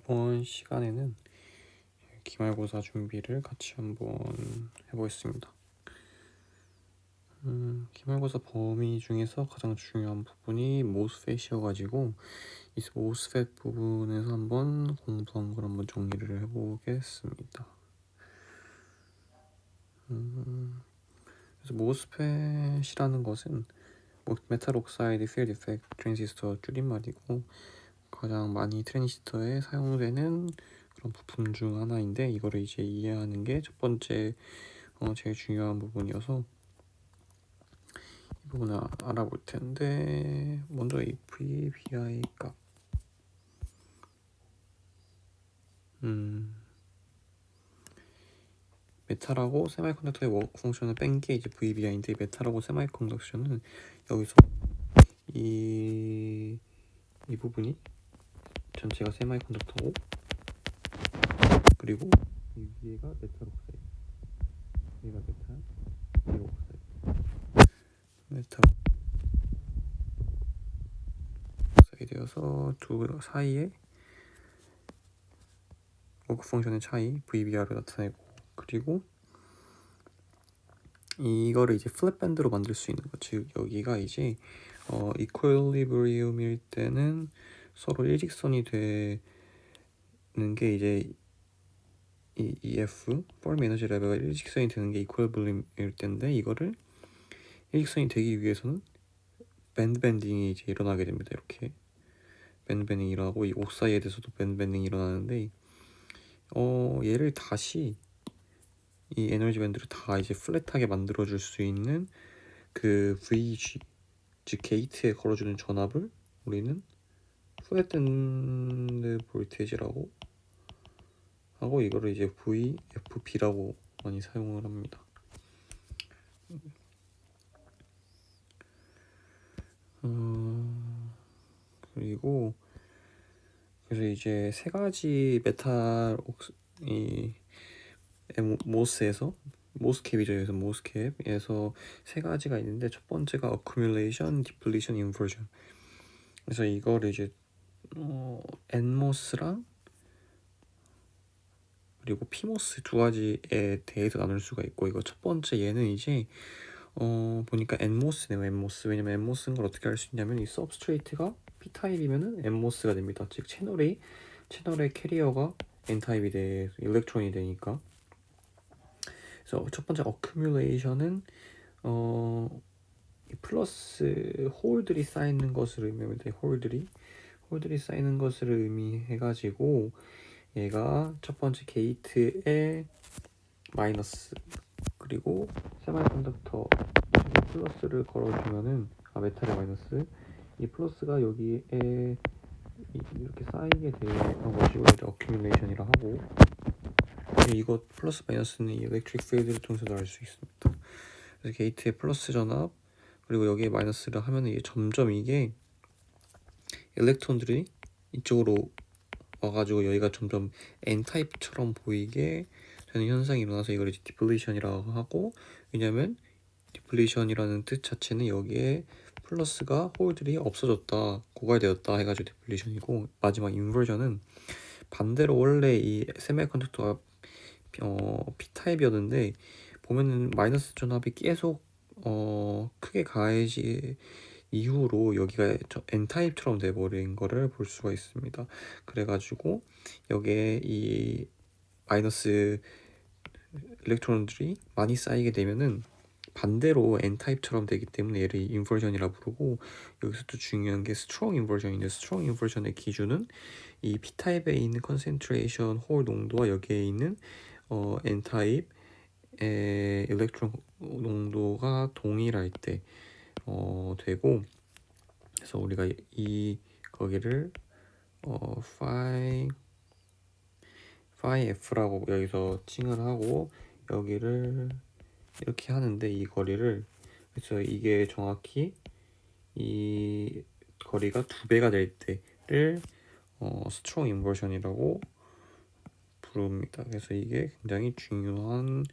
이번 시간에는 기말고사 준비를 같이 한번 해보겠습니다. 기말고사 범위 중에서 가장 중요한 부분이 모스펫이어가지고 이 모스펫 부분에서 한번 공부한 걸 한번 정리를 해보겠습니다. 그래서 모스펫이라는 것은 메탈 옥사이드 필드 이펙트 트랜지스터 줄임말이고 가장 많이 트랜지스터에 사용되는 그런 부품 중 하나인데 이거를 이제 이해하는 게 첫 번째 제일 중요한 부분이어서 이 부분을 알아볼 텐데 먼저 이 VBI 값 메탈하고 세마이컨덕터의 워크 펑션을 뺀 게 이제 VBI인데 메탈하고 세마이컨덕터는 여기서 이 부분이 전체가 세마이컨덕터고 그리고 이 위에가 메탈 옥사이드 여기가 메탈 여기가 옥사이드 메탈 옥사이드여서 두 사이에 워크 펑션의 차이 VBR을 나타내고 그리고 이거를 이제 플랫 밴드로 만들 수 있는 거 즉 여기가 이제 이퀄리브리움일 때는 서로 일직선이 되는 게 이제 이 EF 펄m 에너지 레벨가 일직선이 되는 게 이퀄리브리움일 때인데 이거를 일직선이 되기 위해서는 밴드 밴딩이 이제 일어나게 됩니다. 이렇게 밴드 밴딩이 일어나고 이 옥사이드에서도 밴드 밴딩이 일어나는데 얘를 다시 이 에너지 밴드를 다 이제 플랫하게 만들어줄 수 있는 그 VG 즉 게이트에 걸어주는 전압을 우리는 플랫밴드 볼테이지라고 하고 이거를 이제 VFB라고 많이 사용을 합니다. 그리고 그래서 이제 세 가지 메탈 이 모스에서 모스캡이죠. 여기서 모스캡에서 세 가지가 있는데 첫 번째가 accumulation, depletion, inversion. 그래서 이거를 이제 nmos랑 그리고 pmos 두 가지에 대해서 나눌 수가 있고 이거 첫 번째 얘는 이제 보니까 nmos네요. nmos 왜냐면 nmos인 걸 어떻게 알 수 있냐면 이 substrate가 p타입이면은 nmos가 됩니다. 즉 채널의 캐리어가 n타입이 돼 일렉트론이 되니까. 그래서 첫 번째 accumulation은 플러스 홀들이 쌓이는 것을 의미합니다. 홀들이 쌓이는 것을 의미해가지고 얘가 첫 번째 게이트에 마이너스 그리고 세마이컨덕터 플러스를 걸어주면은 메탈에 마이너스 이 플러스가 여기에 이렇게 쌓이게 되는 것이고 이제 어큐뮬레이션이라 하고 이거 플러스 마이너스는 이 일렉트릭 필드를 통해서도 알 수 있습니다. 그래서 게이트에 플러스 전압 그리고 여기에 마이너스를 하면 이게 점점 이게 일렉트론들이 이쪽으로 와가지고 여기가 점점 N타입처럼 보이게 되는 현상이 일어나서 이걸 이제 디플리션이라고 하고 왜냐면 디플리션이라는 뜻 자체는 여기에 플러스가 홀들이 없어졌다 고갈되었다 해가지고 디플리션이고 마지막 인버전은 반대로 원래 이 세미컨덕터가 P타입이었는데 보면은 마이너스 전압이 계속 크게 가해지 이후로 여기가 N타입처럼 돼버린 거를 볼 수가 있습니다. 그래가지고 여기에 이 마이너스 일렉트론들이 많이 쌓이게 되면은 반대로 N타입처럼 되기 때문에 얘를 인버전이라 부르고 여기서 또 중요한 게 스트롱 인버전인데 스트롱 인버전의 기준은 이 P타입에 있는 컨센트레이션 홀 농도와 여기에 있는 N타입의 일렉트론 농도가 동일할 때 되고 그래서 우리가 이 거기를 phi f라고 여기서 칭을 하고 여기를 이렇게 하는데 이 거리를 그래서 이게 정확히 이 거리가 2배가 될 때를 스트롱 인버전이라고 부릅니다. 그래서 이게 굉장히 중요한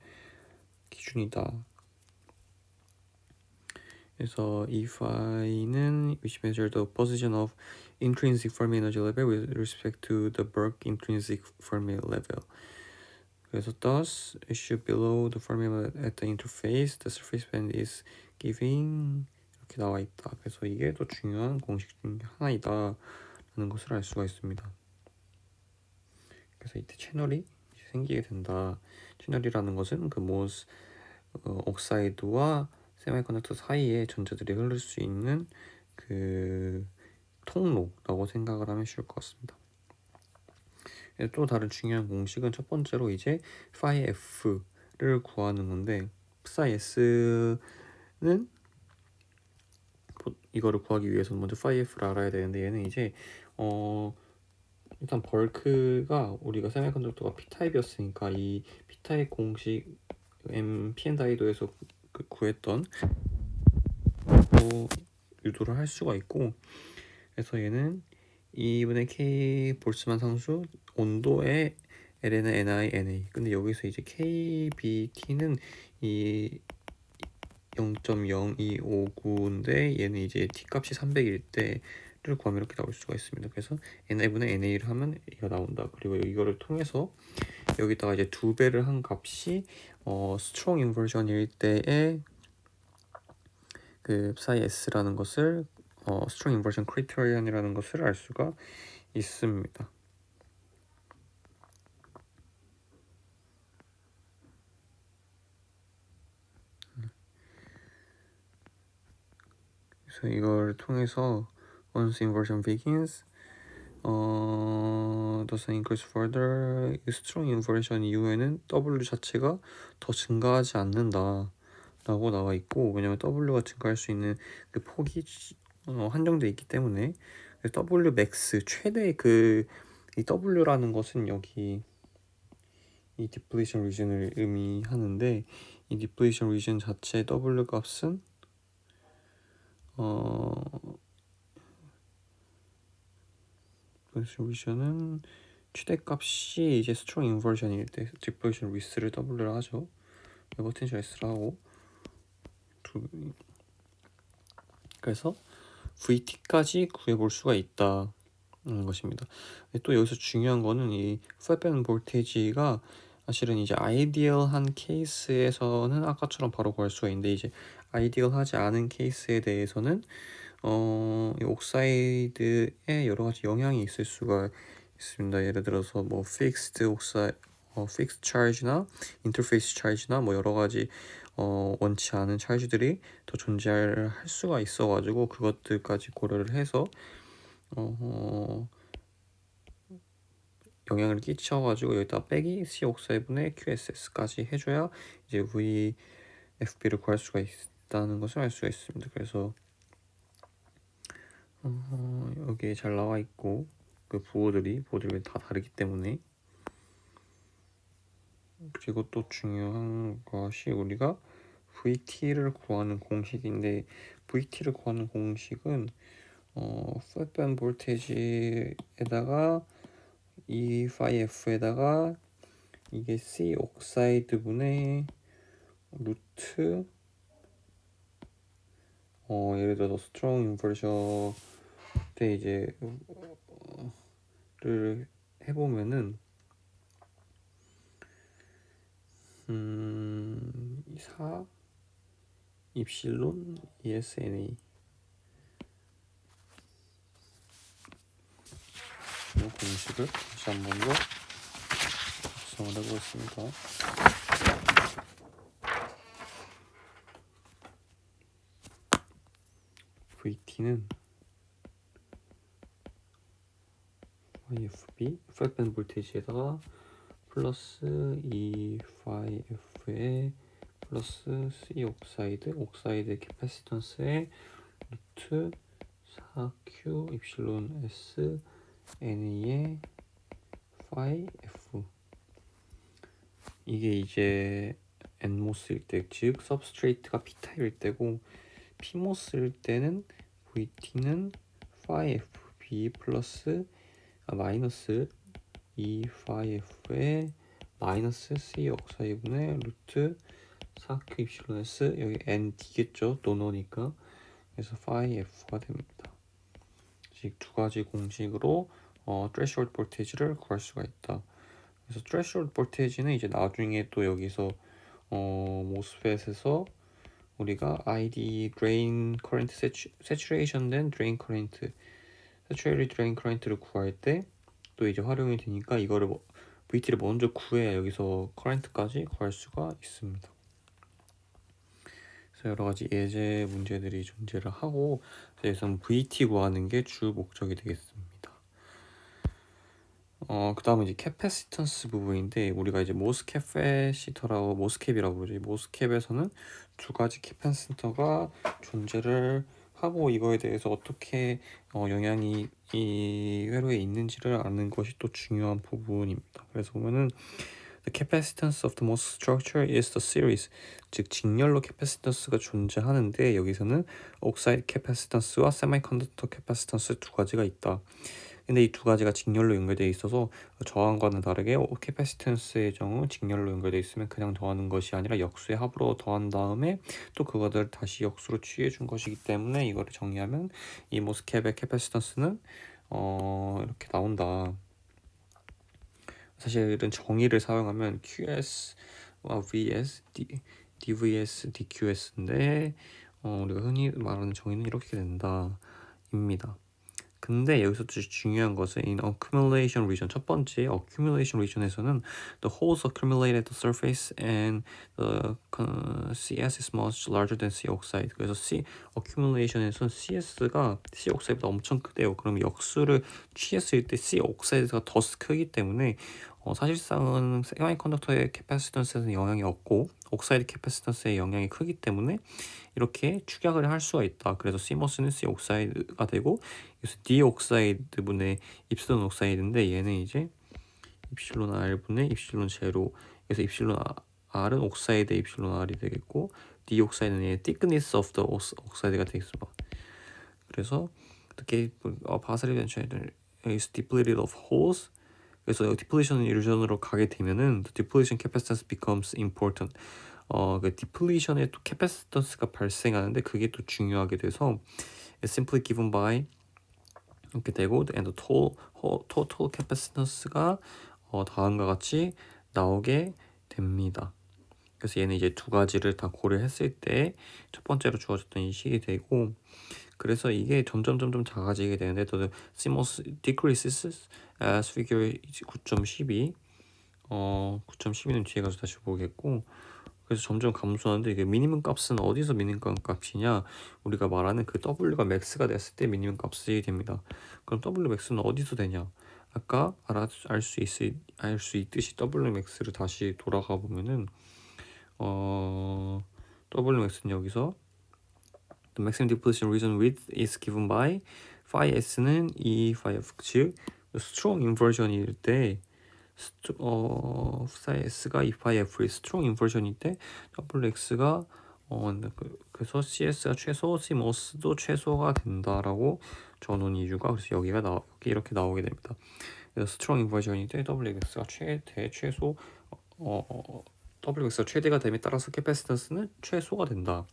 기준이다. 그래서 이 phi는 which measure the position of intrinsic Fermi energy level with respect to the Burke intrinsic Fermi level. 그래서 thus issue below the Fermi level at the interface, the surface band is giving 이렇게 나와 있다. 그래서 이게 또 중요한 공식 중 하나이다 라는 것을 알 수가 있습니다. 그래서 이때 채널이 생기게 된다. 채널이라는 것은 그 모스 옥사이드와 세미컨덕터 사이에 전자들이 흐를 수 있는 그 통로라고 생각을 하면 쉬울 것 같습니다. 또 다른 중요한 공식은 첫 번째로 이제 phi f를 구하는 건데 psi s는 이거를 구하기 위해서는 먼저 phi f를 알아야 되는데 얘는 이제 일단 벌크가 우리가 세미컨덕터가 P타입이었으니까 이 P타입 공식 p-n 다이도에서 구했던 유도를 할 수가 있고, 그래서 얘는 2분의 K 볼츠만 상수 온도의 L는 NI, NA. 근데 여기서 이제 KBT는 이 0.0259인데 얘는 이제 T 값이 300일 때를 구하면 이렇게 나올 수가 있습니다. 그래서 NI분의 NA를 하면 이거 나온다. 그리고 이거를 통해서 여기다가 이제 2배를 한 값이 스트롱 인버전일 때의 그 psi s라는 것을 스트롱 인버전 크리테리언이라는 것을 알 수가 있습니다. 그래서 이걸 통해서 once inversion begins, doesn't increase further, strong inversion 이후에는 W 자체가 더 증가하지 않는다 라고 나와 있고, 왜냐면 W가 증가할 수 있는 그 폭이 한정돼 있기 때문에 W max 최대 이 W라는 것은 여기 이 depletion region을 의미하는데, 이 depletion region 자체의 W 값은 depletion region은 최대값이 이제 strong inversion일 때 depletion width를 W를 하죠. potential S를 하고 그래서 VT까지 구해볼 수가 있다 것입니다. 또 여기서 중요한 거는 이 플랫밴 볼테이지가 사실은 이제 아이디얼한 케이스에서는 아까처럼 바로 구할 수가 있는데, 이제 아이디얼하지 않은 케이스에 대해서는 이 옥사이드에 여러 가지 영향이 있을 수가 있습니다. 예를 들어서 뭐 픽스드 픽스 차지나 인터페이스 차지나 뭐 여러 가지 원치 않은 차지들이 더 존재할 수가 있어가지고 그것들까지 고려를 해서 영향을 끼쳐가지고 여기다 빼기 C 옥사이드분의 QSS까지 해줘야 이제 VFB를 구할 수가 있다는 것을 알 수가 있습니다. 그래서 여기에 잘 나와 있고, 그 보호들이 다 다르기 때문에. 그리고 또 중요한 것이 우리가 VT를 구하는 공식인데, VT를 구하는 공식은 플랫밴 볼테이지에다가 이 phi f에다가 이게 C 옥사이드 분의 루트 예를 들어서 스트롱 인버전 때 이제 를 해보면은 4 입실론 ESNA 이 공식을 다시 한 번 더 작성을 해보겠습니다. VT는 YFB 플랫밴 볼테이지에다가 플러스 E phi F에 플러스 C 옥사이드 캐파시턴스의 루트 4Q 입실론 S NE의 phi F. 이게 이제 nmos일 때, 즉 substrate가 P타입일 때고, pmos일 때는 VT는 phi FB 플러스 마이너스 E phi F에 마이너스 C 옥사이드분의 루트 4Q 입실론 S, 여기 ND겠죠, 노노니까. 그래서 phi F가 됩니다. 두 가지 공식으로 threshold 볼테이지를 구할 수가 있다. 그래서 threshold 볼테이지는 이제 나중에 또 여기서 MOSFET에서 우리가 ID drain current saturation 된 drain current, saturated drain current를 구할 때 또 이제 활용이 되니까 이거를 VT를 먼저 구해야 여기서 current까지 구할 수가 있습니다. 그래서 여러 가지 예제 문제들이 존재를 하고 여기서는 VT 구하는 게 주 목적이 되겠습니다. 그 다음은 이제 캐패시턴스 부분인데 우리가 이제 모스캐패시터라고 모스캡이라고 그러죠. 모스캡에서는 두 가지 캐패시터가 존재를 하고 이거에 대해서 어떻게 영향이 이 회로에 있는지를 아는 것이 또 중요한 부분입니다. 그래서 보면은 The capacitance of the MOS structure is the series. 즉 직렬로 캐패시턴스가 존재하는데 여기서는 옥사이드 캐패시턴스와 세미컨덕터 캐패시턴스 두 가지가 있다. 근데 이 두 가지가 직렬로 연결되어 있어서 저항과는 다르게 캐패시턴스의 경우 직렬로 연결되어 있으면 그냥 더하는 것이 아니라 역수의 합으로 더한 다음에 또 그것을 다시 역수로 취해 준 것이기 때문에 이거를 정리하면 이 모스캡의 캐패시턴스는 이렇게 나온다. 사실은 정의를 사용하면 QS와 VS, DVS, DQS인데 우리가 흔히 말하는 정의는 이렇게 된다입니다. 근데 여기서 중요한 것은 in accumulation region 첫 번째 accumulation region에서는 the holes accumulated at the surface and the CS is much larger than C oxide. 그래서 C accumulation에서는 CS가 C oxide보다 엄청 크대요. 그럼 역수를 취했을 때 C oxide가 더 크기 때문에 사실상은 세미컨덕터의 캐패시턴스에는 영향이 없고 옥사이드 캐패시턴스의 영향이 크기 때문에 이렇게 축약을 할 수가 있다. 그래서 CMOS는 C 옥사이드가 되고 그래서 D 옥사이드 분의 입실론 옥사이드인데 얘는 이제 입실론 R 분의 입실론 제로. 그래서 입실론 R은 옥사이드의 입실론 R이 되겠고 D 옥사이드는 얘 thickness of the 옥사이드가 되겠습니다. 그래서 어떻게 바사리 벤처들 is depleted of holes. 그래서 depletion illusion으로 가게 되면은 the depletion capacitance becomes important. 그 depletion에 또 capacitance가 발생하는데 그게 또 중요하게 돼서 it's simply given by 이렇게 되고 and the total capacitance가 다음과 같이 나오게 됩니다. 그래서 얘는 이제 두 가지를 다 고려했을 때 첫 번째로 주어졌던 인식이 되고 그래서 이게 점점 작아지게 되는데 또 CMOS decreases as figure 9.12 9.12는 뒤에 가서 다시 보겠고 그래서 점점 감소하는데 이게 미니멈 값은 어디서 미니멈 값이냐 우리가 말하는 그 W가 max가 됐을 때 미니멈 값이 됩니다. 그럼 W max는 어디서 되냐 아까 알 수 있듯이 W max를 다시 돌아가 보면은 W max는 여기서 The maximum depletion region width is given by phi s는 E phi f 즉 strong inversion일 때 psi s가 E phi f의 strong inversion일 때 WX가 그래서 CS가 최소, CMOS도 최소가 된다라고 저는 이유가 그래서 여기가 여기 이렇게 나오게 됩니다. 그래서 strong inversion일 때 WX가 최소 WX가 최대가 됨에 따라서 캐패시턴스는 최소가 된다.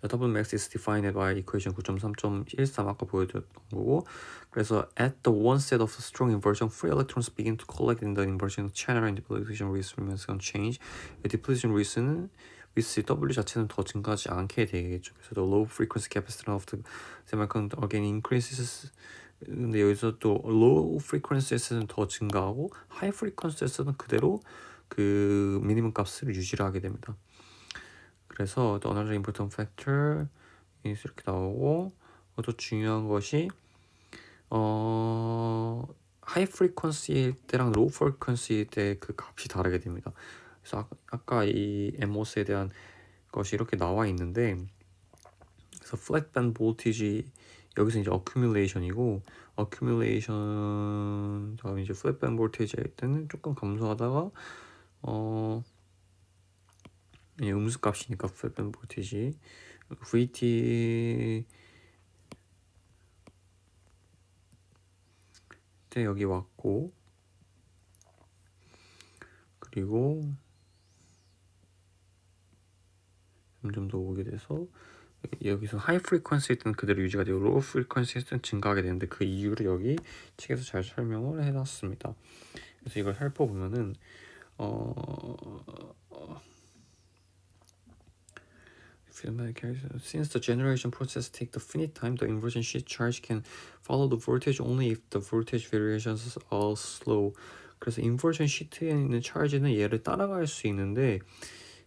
W max is defined by equation 9.3.13 아까 보여드렸던 거고 그래서 at the onset of the strong inversion free electrons begin to collect in the inversion channel and depletion risk remains unchanged. depletion risk는 W 자체는 더 증가하지 않게 되겠죠. 그래서 the low frequency capacitor of the semiconductor again increases. 근데 여기서 또 low frequency에서는 더 증가하고 high frequency에서는 그대로 그 미니멈 값을 유지를 하게 됩니다. 그래서 the another important factor 이렇게 나오고 또 중요한 것이 high frequency일 때랑 low frequency일 때 그 값이 다르게 됩니다. 그래서 아까 이 MOS에 대한 것이 이렇게 나와 있는데 그래서 flat band voltage 여기서 이제 accumulation이고 accumulation 다음 이제 flat band voltage 할 때는 조금 감소하다가 음수값이니까 flat band voltage VT 때 여기 왔고 그리고 점점 더 오게 돼서 여기서 하이 프리퀀시일 때는 그대로 유지가 되고 로우 프리퀀시일 때는 증가하게 되는데 그 이유를 여기 책에서 잘 설명을 해놨습니다. 그래서 이걸 살펴보면은 since the generation process take the finite time, the inversion sheet charge can follow the voltage only if the voltage variations are slow. 그래서 인버전 시트에 있는 charge는 얘를 따라갈 수 있는데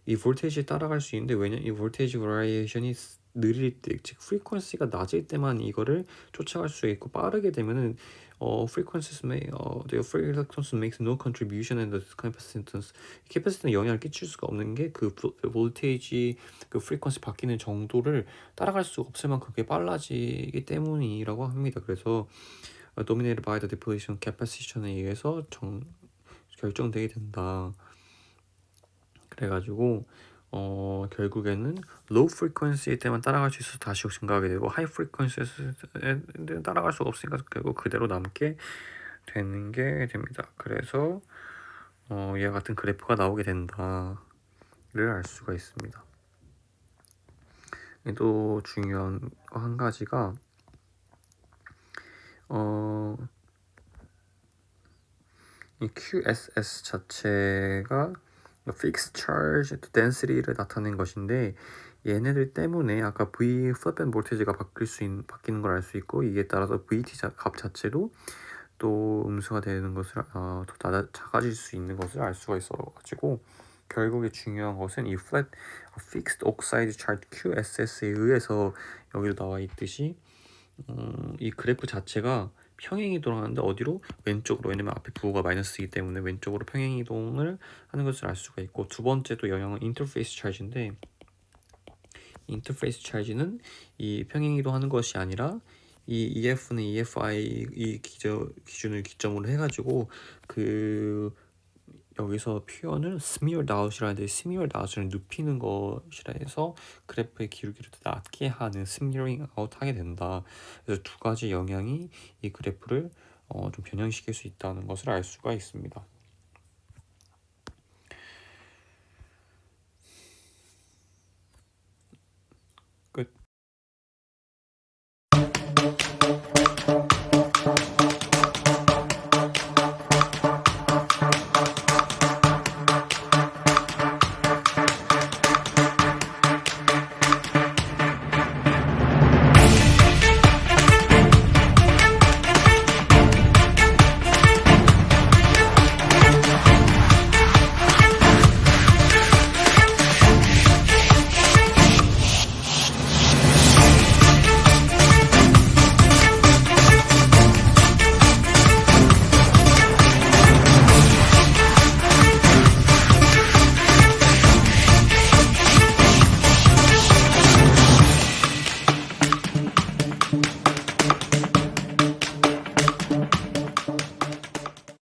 이 볼테이지 따라갈 수 있는데 왜냐 이 볼테이지 버라이에이션이 느릴 때, 즉 프리퀀시가 낮을 때만 이거를 쫓아갈 수 있고 빠르게 되면은 frequencies may the free electrons makes no contribution and the capacitance 캐패시티는 영향을 끼칠 수가 없는 게 그 볼테이지 그 프리퀀시 바뀌는 정도를 따라갈 수가 없을 만큼 그게 빨라지기 때문이라고 합니다. 그래서 dominated by the depletion capacition에 의해서 결정되게 된다. 그래가지고 결국에는 low frequency 때만 따라갈 수 있어서 다시 증가하게 되고 high frequency에는 따라갈 수가 없으니까 결국 그대로 남게 되는 게 됩니다. 그래서 얘와 같은 그래프가 나오게 된다를 알 수가 있습니다. 또 중요한 거 한 가지가 이 QSS 자체가 fixed charge density를 나타낸 것인데 얘네들 때문에 아까 V 플랫밴드 볼테이지가 바뀌는 걸 알 수 있고 이에 따라서 VT 값 자체도 또 음수가 되는 것을 더 작아질 수 있는 것을 알 수가 있어가지고 결국에 중요한 것은 이 fixed oxide chart QSS에 의해서 여기도 나와 있듯이 이 그래프 자체가 평행이동하는데 어디로? 왼쪽으로. 왜냐면 앞에 부호가 마이너스이기 때문에 왼쪽으로 평행이동을 하는 것을 알 수가 있고 두 번째 또 영향은 인터페이스 차지인데 인터페이스 차지는 이 평행이동하는 것이 아니라 이 EF는 EFI 이 기준을 기점으로 해가지고 그 여기서 표현을 smeared out이라는데 smeared out을 눕히는 것이라 해서 그래프의 기울기를 더 낮게 하는 smearing out 하게 된다. 그래서 두 가지 영향이 이 그래프를 좀 변형시킬 수 있다는 것을 알 수가 있습니다.